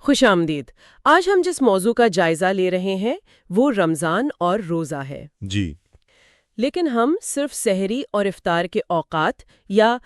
خوش آمدید۔ آج ہم جس موضوع کا جائزہ لے رہے ہیں وہ رمضان اور روزہ ہے۔ جی لیکن ہم صرف سحری اور افطار کے اوقات یا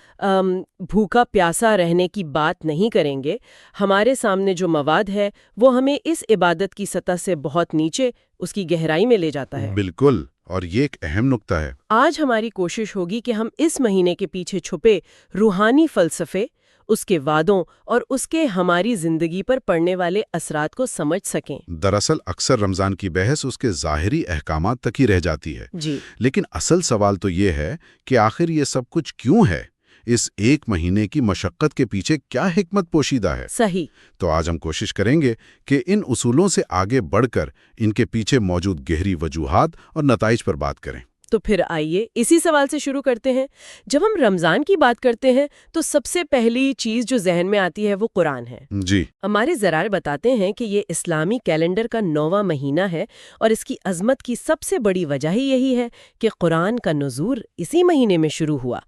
بھوکا پیاسا رہنے کی بات نہیں کریں گے۔ ہمارے سامنے جو مواد ہے وہ ہمیں اس عبادت کی سطح سے بہت نیچے اس کی گہرائی میں لے جاتا ہے۔ بالکل، اور یہ ایک اہم نقطہ ہے۔ آج ہماری کوشش ہوگی کہ ہم اس مہینے کے پیچھے چھپے روحانی فلسفے، اس کے وعدوں اور اس کے ہماری زندگی پر پڑنے والے اثرات کو سمجھ سکیں۔ دراصل اکثر رمضان کی بحث اس کے ظاہری احکامات تک ہی رہ جاتی ہے، جی، لیکن اصل سوال تو یہ ہے کہ آخر یہ سب کچھ کیوں ہے؟ اس ایک مہینے کی مشقت کے پیچھے کیا حکمت پوشیدہ ہے؟ صحیح۔ تو آج ہم کوشش کریں گے کہ ان اصولوں سے آگے بڑھ کر ان کے پیچھے موجود گہری وجوہات اور نتائج پر بات کریں۔ تو پھر آئیے اسی سوال سے شروع کرتے ہیں۔ جب ہم رمضان کی بات کرتے ہیں تو سب سے پہلی چیز جو ذہن میں آتی ہے وہ قرآن ہے۔ جی، ہمارے ذرائع بتاتے ہیں کہ یہ اسلامی کیلنڈر کا 9واں مہینہ ہے، اور اس کی عظمت کی سب سے بڑی وجہ ہی یہی ہے کہ قرآن کا نزول اسی مہینے میں شروع ہوا۔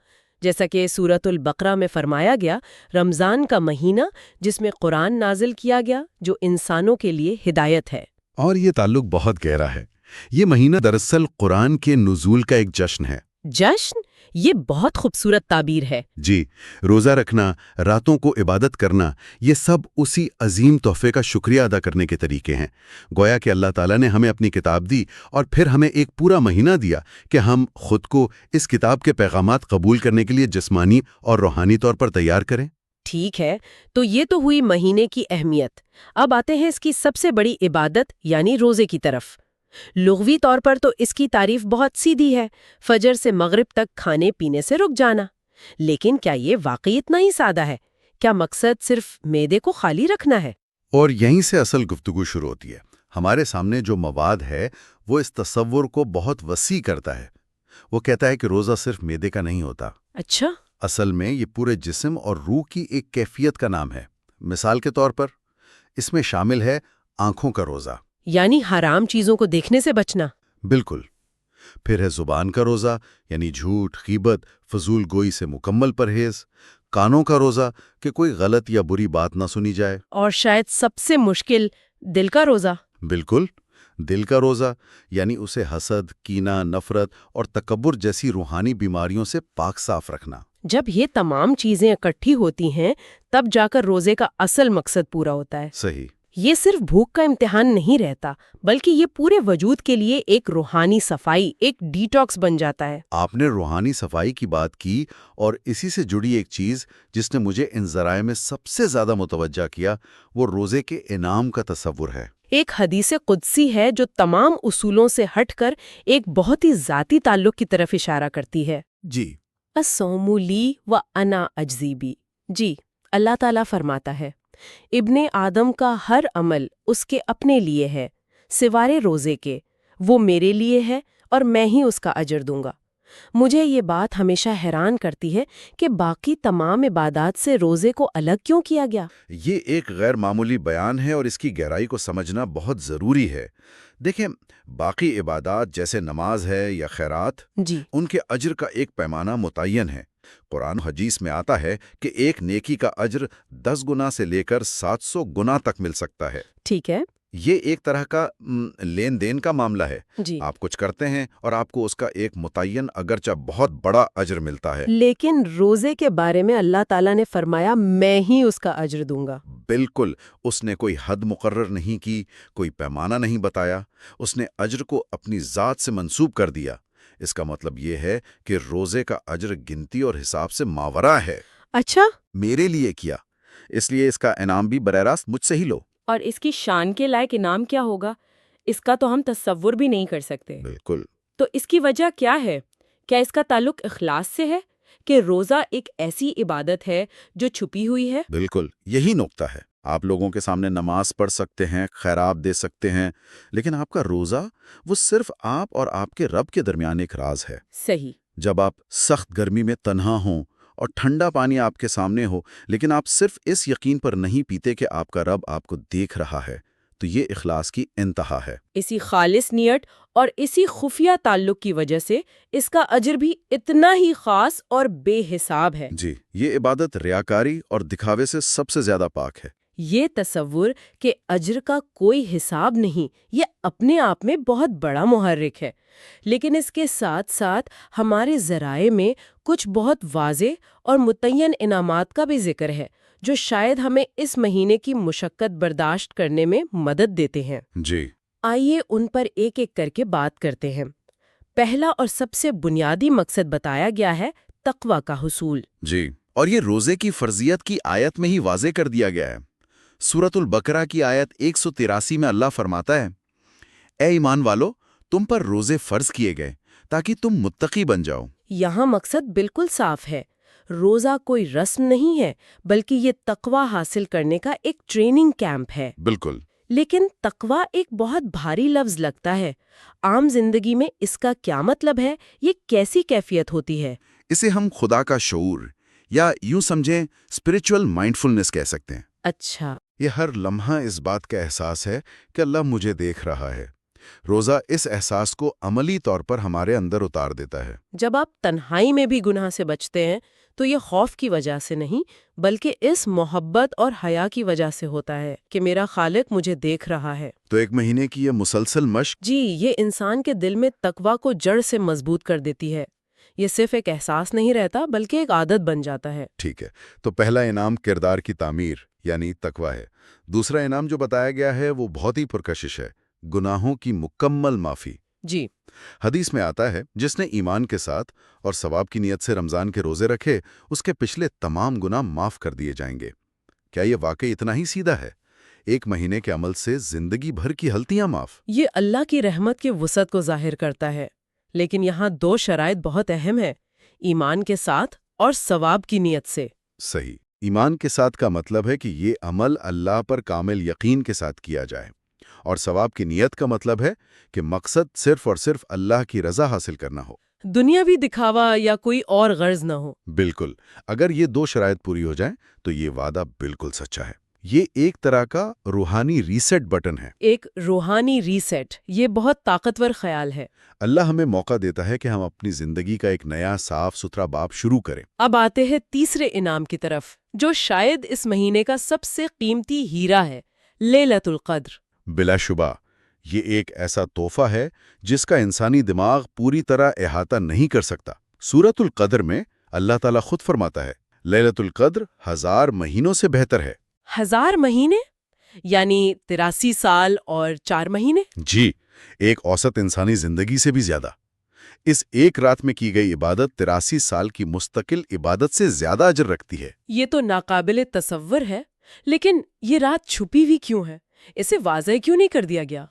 جیسا کہ سورۃ البقرہ میں فرمایا گیا، رمضان کا مہینہ جس میں قرآن نازل کیا گیا، جو انسانوں کے لیے ہدایت ہے۔ اور یہ تعلق بہت گہرا ہے۔ یہ مہینہ دراصل قرآن کے نزول کا ایک جشن ہے۔ جشن؟ یہ بہت خوبصورت تعبیر ہے۔ جی، روزہ رکھنا، راتوں کو عبادت کرنا، یہ سب اسی عظیم تحفے کا شکریہ ادا کرنے کے طریقے ہیں۔ گویا کہ اللہ تعالیٰ نے ہمیں اپنی کتاب دی اور پھر ہمیں ایک پورا مہینہ دیا کہ ہم خود کو اس کتاب کے پیغامات قبول کرنے کے لیے جسمانی اور روحانی طور پر تیار کریں۔ ٹھیک ہے، تو یہ تو ہوئی مہینے کی اہمیت۔ اب آتے ہیں اس کی سب سے بڑی عبادت یعنی روزے کی طرف۔ لغوی طور پر تو اس کی تعریف بہت سیدھی ہے، فجر سے مغرب تک کھانے پینے سے رک جانا۔ لیکن کیا یہ واقعی اتنا ہی سادہ ہے؟ کیا مقصد صرف معدے کو خالی رکھنا ہے؟ اور یہیں سے اصل گفتگو شروع ہوتی ہے۔ ہمارے سامنے جو مواد ہے وہ اس تصور کو بہت وسیع کرتا ہے۔ وہ کہتا ہے کہ روزہ صرف معدے کا نہیں ہوتا۔ اچھا، اصل میں یہ پورے جسم اور روح کی ایک کیفیت کا نام ہے۔ مثال کے طور پر اس میں شامل ہے آنکھوں کا روزہ، یعنی حرام چیزوں کو دیکھنے سے بچنا۔ بالکل۔ پھر ہے زبان کا روزہ، یعنی جھوٹ، غیبت، فضول گوئی سے مکمل پرہیز۔ کانوں کا روزہ کہ کوئی غلط یا بری بات نہ سنی جائے۔ اور شاید سب سے مشکل، دل کا روزہ۔ بالکل، دل کا روزہ یعنی اسے حسد، کینہ، نفرت اور تکبر جیسی روحانی بیماریوں سے پاک صاف رکھنا۔ جب یہ تمام چیزیں اکٹھی ہوتی ہیں تب جا کر روزے کا اصل مقصد پورا ہوتا ہے۔ صحیح۔ یہ صرف بھوک کا امتحان نہیں رہتا، بلکہ یہ پورے وجود کے لیے ایک روحانی صفائی، ایک ڈیٹاکس بن جاتا ہے۔ آپ نے روحانی صفائی کی بات کی، اور اسی سے جڑی ایک چیز جس نے مجھے ان ذرائع میں سب سے زیادہ متوجہ کیا وہ روزے کے انعام کا تصور ہے۔ ایک حدیث قدسی ہے جو تمام اصولوں سے ہٹ کر ایک بہت ہی ذاتی تعلق کی طرف اشارہ کرتی ہے۔ جی، الصوم لی و انا اجزی بی۔ جی، اللہ تعالیٰ فرماتا ہے، ابن آدم کا ہر عمل اس کے اپنے لیے ہے سوائے روزے کے، وہ میرے لیے ہے اور میں ہی اس کا اجر دوں گا۔ مجھے یہ بات ہمیشہ حیران کرتی ہے کہ باقی تمام عبادات سے روزے کو الگ کیوں کیا گیا؟ یہ ایک غیر معمولی بیان ہے اور اس کی گہرائی کو سمجھنا بہت ضروری ہے۔ دیکھیں، باقی عبادات جیسے نماز ہے یا خیرات، جی، ان کے اجر کا ایک پیمانہ متعین ہے۔ قرآن حدیث میں آتا ہے کہ ایک نیکی کا اجر 10 گنا سے لے کر 700 گنا تک مل سکتا ہے۔ ٹھیک ہے۔ یہ ایک طرح کا لین دین کا معاملہ ہے۔ جی، آپ کچھ کرتے ہیں اور آپ کو اس کا ایک متعین اگرچہ بہت بڑا اجر ملتا ہے۔ لیکن روزے کے بارے میں اللہ تعالیٰ نے فرمایا میں ہی اس کا اجر دوں گا۔ بالکل، اس نے کوئی حد مقرر نہیں کی، کوئی پیمانہ نہیں بتایا، اس نے اجر کو اپنی ذات سے منسوب کر دیا۔ اس کا مطلب یہ ہے کہ روزے کا اجر گنتی اور حساب سے ماورا ہے۔ اچھا، میرے لیے کیا، اس لیے اس کا انعام بھی براہ راست مجھ سے ہی لو۔ اور اس کی شان کے لائق انعام کیا ہوگا، اس کا تو ہم تصور بھی نہیں کر سکتے۔ بالکل۔ تو اس کی وجہ کیا ہے؟ کیا اس کا تعلق اخلاص سے ہے کہ روزہ ایک ایسی عبادت ہے جو چھپی ہوئی ہے؟ بالکل، یہی نقطہ ہے۔ آپ لوگوں کے سامنے نماز پڑھ سکتے ہیں، خیرات دے سکتے ہیں، لیکن آپ کا روزہ وہ صرف آپ اور آپ کے رب کے درمیان ایک راز ہے۔ صحیح۔ جب آپ سخت گرمی میں تنہا ہوں اور ٹھنڈا پانی آپ کے سامنے ہو، لیکن آپ صرف اس یقین پر نہیں پیتے کہ آپ کا رب آپ کو دیکھ رہا ہے، تو یہ اخلاص کی انتہا ہے۔ اسی خالص نیت اور اسی خفیہ تعلق کی وجہ سے اس کا اجر بھی اتنا ہی خاص اور بے حساب ہے۔ جی، یہ عبادت ریاکاری اور دکھاوے سے سب سے زیادہ پاک ہے۔ یہ تصور کہ اجر کا کوئی حساب نہیں، یہ اپنے آپ میں بہت بڑا محرک ہے، لیکن اس کے ساتھ ساتھ ہمارے ذرائع میں کچھ بہت واضح اور متعین انعامات کا بھی ذکر ہے جو شاید ہمیں اس مہینے کی مشقت برداشت کرنے میں مدد دیتے ہیں۔ جی، آئیے ان پر ایک ایک کر کے بات کرتے ہیں۔ پہلا اور سب سے بنیادی مقصد بتایا گیا ہے تقوی کا حصول۔ جی، اور یہ روزے کی فرضیت کی آیت میں ہی واضح کر دیا گیا ہے۔ سورۃ البقرہ کی آیت 183 میں اللہ فرماتا ہے، اے ایمان والو، تم پر روزے فرض کیے گئے تاکہ تم متقی بن جاؤ۔ یہاں مقصد بالکل صاف ہے۔ روزہ کوئی رسم نہیں ہے، بلکہ یہ تقوی حاصل کرنے کا ایک ٹریننگ کیمپ ہے۔ بالکل۔ لیکن تقوی ایک بہت بھاری لفظ لگتا ہے۔ عام زندگی میں اس کا کیا مطلب ہے؟ یہ کیسی کیفیت ہوتی ہے؟ اسے ہم خدا کا شعور یا یوں سمجھیں اسپرچول مائنڈفلنس کہہ سکتے ہیں۔ اچھا، یہ ہر لمحہ اس بات کا احساس ہے کہ اللہ مجھے دیکھ رہا ہے۔ روزہ اس احساس کو عملی طور پر ہمارے اندر اتار دیتا ہے۔ جب آپ تنہائی میں بھی گناہ سے بچتے ہیں تو یہ خوف کی وجہ سے نہیں، بلکہ اس محبت اور حیا کی وجہ سے ہوتا ہے کہ میرا خالق مجھے دیکھ رہا ہے۔ تو ایک مہینے کی یہ مسلسل مشق جی، یہ انسان کے دل میں تقوی کو جڑ سے مضبوط کر دیتی ہے۔ یہ صرف ایک احساس نہیں رہتا بلکہ ایک عادت بن جاتا ہے۔ ٹھیک ہے، تو پہلا انعام کردار کی تعمیر یعنی تقوی ہے۔ دوسرا انعام جو بتایا گیا ہے وہ بہت ہی پرکشش ہے، گناہوں کی مکمل معافی۔ جی، حدیث میں آتا ہے، جس نے ایمان کے ساتھ اور ثواب کی نیت سے رمضان کے روزے رکھے، اس کے پچھلے تمام گناہ معاف کر دیے جائیں گے۔ کیا یہ واقعی اتنا ہی سیدھا ہے؟ ایک مہینے کے عمل سے زندگی بھر کی غلطیاں معاف؟ یہ اللہ کی رحمت کی وسعت کو ظاہر کرتا ہے، لیکن یہاں دو شرائط بہت اہم ہیں: ایمان کے ساتھ اور ثواب کی نیت سے۔ صحیح۔ ایمان کے ساتھ کا مطلب ہے کہ یہ عمل اللہ پر کامل یقین کے ساتھ کیا جائے، اور ثواب کی نیت کا مطلب ہے کہ مقصد صرف اور صرف اللہ کی رضا حاصل کرنا ہو، دنیاوی دکھاوا یا کوئی اور غرض نہ ہو۔ بالکل۔ اگر یہ دو شرائط پوری ہو جائیں تو یہ وعدہ بالکل سچا ہے۔ یہ ایک طرح کا روحانی ریسیٹ بٹن ہے۔ ایک روحانی ریسیٹ، یہ بہت طاقتور خیال ہے۔ اللہ ہمیں موقع دیتا ہے کہ ہم اپنی زندگی کا ایک نیا صاف ستھرا باب شروع کریں۔ اب آتے ہیں تیسرے انعام کی طرف، جو شاید اس مہینے کا سب سے قیمتی ہیرا ہے: لیلۃ القدر۔ بلا شبہ یہ ایک ایسا تحفہ ہے جس کا انسانی دماغ پوری طرح احاطہ نہیں کر سکتا۔ سورۃ القدر میں اللہ تعالیٰ خود فرماتا ہے، لیلۃ القدر 1000 مہینوں سے بہتر ہے۔ 1000 مہینے یعنی 83 سال اور 4 مہینے؟ جی، ایک اوسط انسانی زندگی سے بھی زیادہ۔ اس ایک رات میں کی گئی عبادت 83 سال کی مستقل عبادت سے زیادہ اجر رکھتی ہے۔ یہ تو ناقابل تصور ہے، لیکن یہ رات چھپی ہوئی کیوں ہے؟ اسے واضح کیوں نہیں کر دیا گیا؟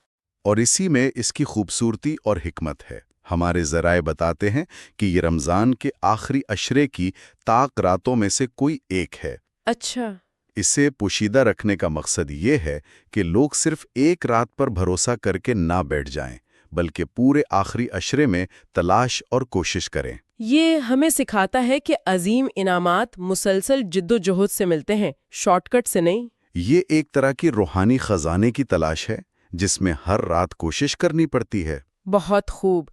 اور اسی میں اس کی خوبصورتی اور حکمت ہے۔ ہمارے ذرائع بتاتے ہیں کہ یہ رمضان کے آخری عشرے کی طاق راتوں میں سے کوئی ایک ہے۔ اچھا، اسے پوشیدہ رکھنے کا مقصد یہ ہے کہ لوگ صرف ایک رات پر بھروسہ کر کے نہ بیٹھ جائیں، بلکہ پورے آخری عشرے میں تلاش اور کوشش کریں۔ یہ ہمیں سکھاتا ہے کہ عظیم انعامات مسلسل جد و جہد سے ملتے ہیں، شارٹ کٹ سے نہیں۔ یہ ایک طرح کی روحانی خزانے کی تلاش ہے جس میں ہر رات کوشش کرنی پڑتی ہے۔ بہت خوب۔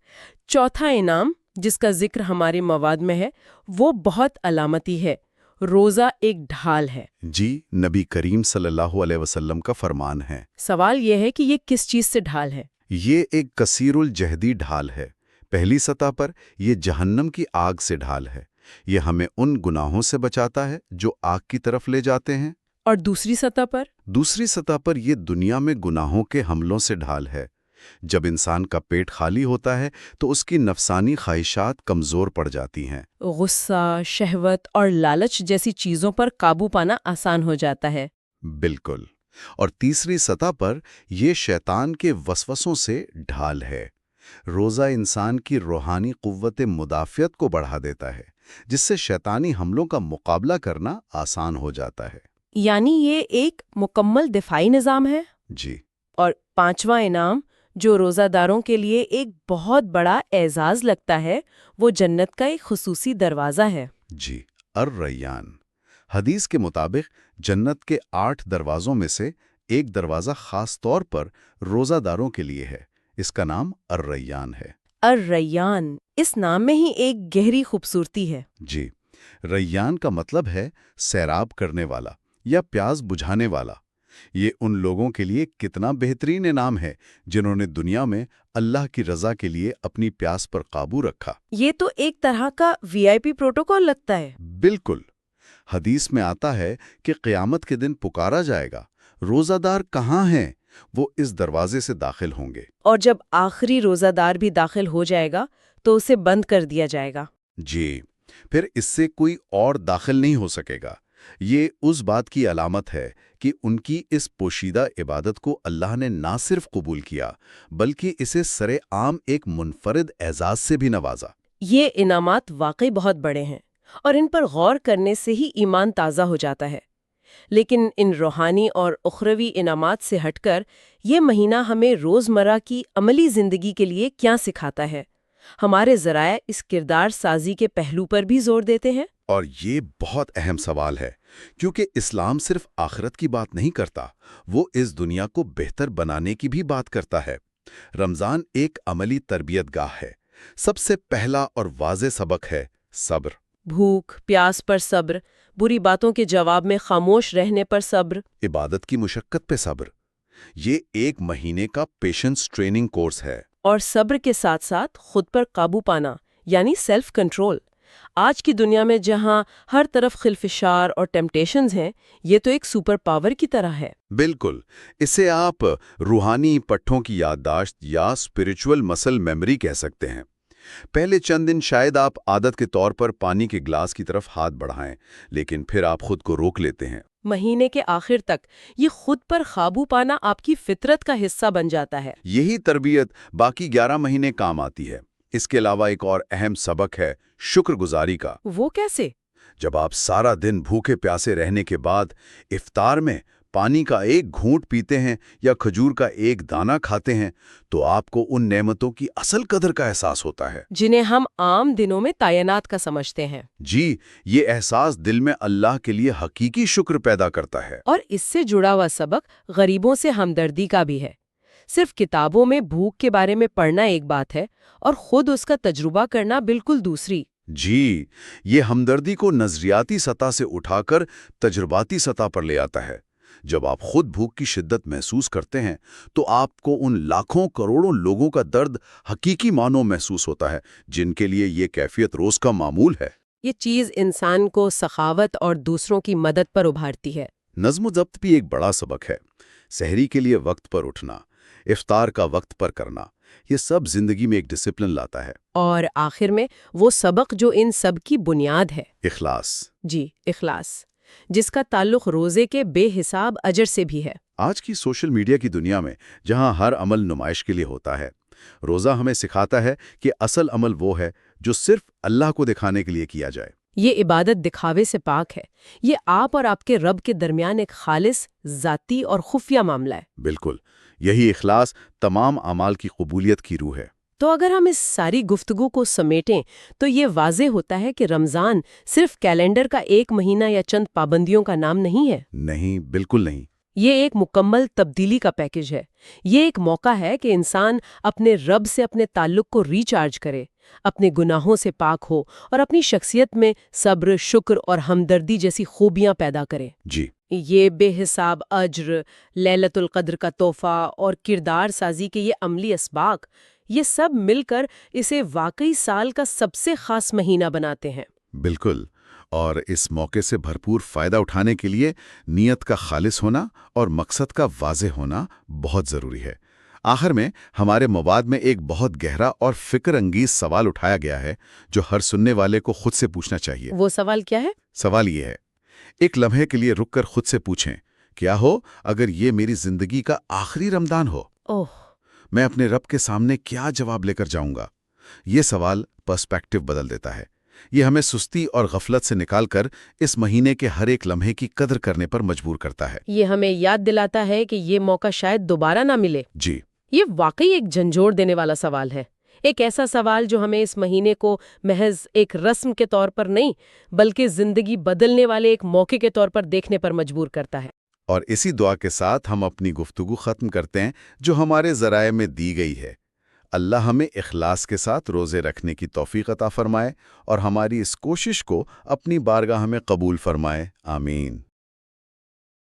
چوتھا انعام جس کا ذکر ہمارے مواد میں ہے وہ بہت علامتی ہے: روزہ ایک ڈھال ہے۔ جی، نبی کریم صلی اللہ علیہ وسلم کا فرمان ہے۔ سوال یہ ہے کہ یہ کس چیز سے ڈھال ہے؟ یہ ایک کثیر الجہدی ڈھال ہے۔ پہلی سطح پر یہ جہنم کی آگ سے ڈھال ہے۔ یہ ہمیں ان گناہوں سے بچاتا ہے جو آگ کی طرف لے جاتے ہیں۔ اور دوسری سطح پر؟ دوسری سطح پر یہ دنیا میں گناہوں کے حملوں سے ڈھال ہے۔ جب انسان کا پیٹ خالی ہوتا ہے تو اس کی نفسانی خواہشات کمزور پڑ جاتی ہیں۔ غصہ، شہوت اور لالچ جیسی چیزوں پر قابو پانا آسان ہو جاتا ہے۔ بالکل۔ اور تیسری سطح پر یہ شیطان کے وسوسوں سے ڈھال ہے۔ روزہ انسان کی روحانی قوت مدافعت کو بڑھا دیتا ہے، جس سے شیطانی حملوں کا مقابلہ کرنا آسان ہو جاتا ہے۔ یعنی یہ ایک مکمل دفاعی نظام ہے۔ جی۔ اور پانچواں انعام جو روزہ داروں کے لیے ایک بہت بڑا اعزاز لگتا ہے، وہ جنت کا ایک خصوصی دروازہ ہے۔ جی، الریان۔ حدیث کے مطابق جنت کے 8 دروازوں میں سے ایک دروازہ خاص طور پر روزہ داروں کے لیے ہے۔ اس کا نام الریان ہے۔ الریان، اس نام میں ہی ایک گہری خوبصورتی ہے۔ جی، ریان کا مطلب ہے سیراب کرنے والا یا پیاس بجھانے والا۔ یہ ان لوگوں کے لیے کتنا بہترین انعام ہے جنہوں نے دنیا میں اللہ کی رضا کے لیے اپنی پیاس پر قابو رکھا۔ یہ تو ایک طرح کا VIP پروٹوکول لگتا ہے۔ بالکل۔ حدیث میں آتا ہے کہ قیامت کے دن پکارا جائے گا، روزہ دار کہاں ہیں؟ وہ اس دروازے سے داخل ہوں گے۔ اور جب آخری روزہ دار بھی داخل ہو جائے گا تو اسے بند کر دیا جائے گا۔ جی، پھر اس سے کوئی اور داخل نہیں ہو سکے گا۔ یہ اس بات کی علامت ہے کہ ان کی اس پوشیدہ عبادت کو اللہ نے نہ صرف قبول کیا بلکہ اسے سر عام ایک منفرد اعزاز سے بھی نوازا۔ یہ انعامات واقعی بہت بڑے ہیں اور ان پر غور کرنے سے ہی ایمان تازہ ہو جاتا ہے۔ لیکن ان روحانی اور اخروی انعامات سے ہٹ کر یہ مہینہ ہمیں روزمرہ کی عملی زندگی کے لیے کیا سکھاتا ہے؟ ہمارے ذرائع اس کردار سازی کے پہلو پر بھی زور دیتے ہیں۔ اور یہ بہت اہم سوال ہے، کیونکہ اسلام صرف آخرت کی بات نہیں کرتا، وہ اس دنیا کو بہتر بنانے کی بھی بات کرتا ہے۔ رمضان ایک عملی تربیت گاہ ہے۔ سب سے پہلا اور واضح سبق ہے صبر۔ بھوک پیاس پر صبر، بری باتوں کے جواب میں خاموش رہنے پر صبر، عبادت کی مشقت پہ صبر۔ یہ ایک مہینے کا پیشنس ٹریننگ کورس ہے۔ اور صبر کے ساتھ ساتھ خود پر قابو پانا، یعنی سیلف کنٹرول۔ آج کی دنیا میں جہاں ہر طرف خلفشار اور ٹیمپٹیشنز ہیں، یہ تو ایک سپر پاور کی طرح ہے۔ بالکل، اسے آپ روحانی پٹھوں کی یادداشت یا اسپرچول مسل میموری کہہ سکتے ہیں۔ پہلے چند دن شاید آپ عادت کے طور پر پانی کے گلاس کی طرف ہاتھ بڑھائیں، لیکن پھر آپ خود کو روک لیتے ہیں۔ مہینے کے آخر تک یہ خود پر قابو پانا آپ کی فطرت کا حصہ بن جاتا ہے۔ یہی تربیت باقی 11 مہینے کام آتی ہے۔ اس کے علاوہ ایک اور اہم سبق ہے شکر گزاری کا۔ وہ کیسے؟ جب آپ سارا دن بھوکے پیاسے رہنے کے بعد افطار میں پانی کا ایک گھونٹ پیتے ہیں یا کھجور کا ایک دانہ کھاتے ہیں تو آپ کو ان نعمتوں کی اصل قدر کا احساس ہوتا ہے، جنہیں ہم عام دنوں میں تعینات کا سمجھتے ہیں۔ جی، یہ احساس دل میں اللہ کے لیے حقیقی شکر پیدا کرتا ہے۔ اور اس سے جڑا ہوا سبق غریبوں سے ہمدردی کا بھی ہے۔ صرف کتابوں میں بھوک کے بارے میں پڑھنا ایک بات ہے اور خود اس کا تجربہ کرنا بالکل دوسری۔ جی، یہ ہمدردی کو نظریاتی سطح سے اٹھا کر تجرباتی سطح پر لے آتا ہے۔ جب آپ خود بھوک کی شدت محسوس کرتے ہیں تو آپ کو ان لاکھوں کروڑوں لوگوں کا درد حقیقی معنوں محسوس ہوتا ہے جن کے لیے یہ کیفیت روز کا معمول ہے۔ یہ چیز انسان کو سخاوت اور دوسروں کی مدد پر ابھارتی ہے۔ نظم و ضبط بھی ایک بڑا سبق ہے۔ سحری کے لیے وقت پر اٹھنا، افطار کا وقت پر کرنا، یہ سب زندگی میں ایک ڈسپلن لاتا ہے۔ اور آخر میں وہ سبق جو ان سب کی بنیاد ہے، اخلاص۔ جی، اخلاص، جس کا تعلق روزے کے بے حساب اجر سے بھی ہے۔ آج کی سوشل میڈیا کی دنیا میں جہاں ہر عمل نمائش کے لیے ہوتا ہے، روزہ ہمیں سکھاتا ہے کہ اصل عمل وہ ہے جو صرف اللہ کو دکھانے کے لیے کیا جائے۔ یہ عبادت دکھاوے سے پاک ہے۔ یہ آپ اور آپ کے رب کے درمیان ایک خالص، ذاتی اور خفیہ معاملہ ہے۔ بالکل، یہی اخلاص تمام اعمال کی قبولیت کی روح ہے۔ تو اگر ہم اس ساری گفتگو کو سمیٹیں تو یہ واضح ہوتا ہے کہ رمضان صرف کیلنڈر کا ایک مہینہ یا چند پابندیوں کا نام نہیں ہے۔ نہیں، بالکل نہیں۔ یہ ایک مکمل تبدیلی کا پیکج ہے۔ یہ ایک موقع ہے کہ انسان اپنے رب سے اپنے تعلق کو ریچارج کرے، اپنے گناہوں سے پاک ہو اور اپنی شخصیت میں صبر، شکر اور ہمدردی جیسی خوبیاں پیدا کرے۔ جی، یہ بے حساب اجر، لیلۃ القدر کا تحفہ اور کردار سازی کے یہ عملی اسباق، یہ سب مل کر اسے واقعی سال کا سب سے خاص مہینہ بناتے ہیں۔ بالکل، اور اس موقع سے بھرپور فائدہ اٹھانے کے لیے نیت کا خالص ہونا اور مقصد کا واضح ہونا بہت ضروری ہے۔ آخر میں ہمارے مواد میں ایک بہت گہرا اور فکر انگیز سوال اٹھایا گیا ہے جو ہر سننے والے کو خود سے پوچھنا چاہیے۔ وہ سوال کیا ہے؟ سوال یہ ہے، ایک لمحے کے لیے رک کر خود سے پوچھیں، کیا ہو اگر یہ میری زندگی کا آخری رمضان ہو؟ اوہ، میں اپنے رب کے سامنے کیا جواب لے کر جاؤں گا؟ یہ سوال پرسپیکٹو بدل دیتا ہے۔ یہ ہمیں سستی اور غفلت سے نکال کر اس مہینے کے ہر ایک لمحے کی قدر کرنے پر مجبور کرتا ہے۔ یہ ہمیں یاد دلاتا ہے کہ یہ موقع شاید دوبارہ نہ ملے۔ جی، یہ واقعی ایک جھنجھوڑ دینے والا سوال ہے، ایک ایسا سوال جو ہمیں اس مہینے کو محض ایک رسم کے طور پر نہیں بلکہ زندگی بدلنے والے ایک موقع کے طور پر دیکھنے پر مجبور کرتا ہے۔ اور اسی دعا کے ساتھ ہم اپنی گفتگو ختم کرتے ہیں جو ہمارے ذرائع میں دی گئی ہے۔ اللہ ہمیں اخلاص کے ساتھ روزے رکھنے کی توفیق عطا فرمائے اور ہماری اس کوشش کو اپنی بارگاہ میں قبول فرمائے۔ آمین۔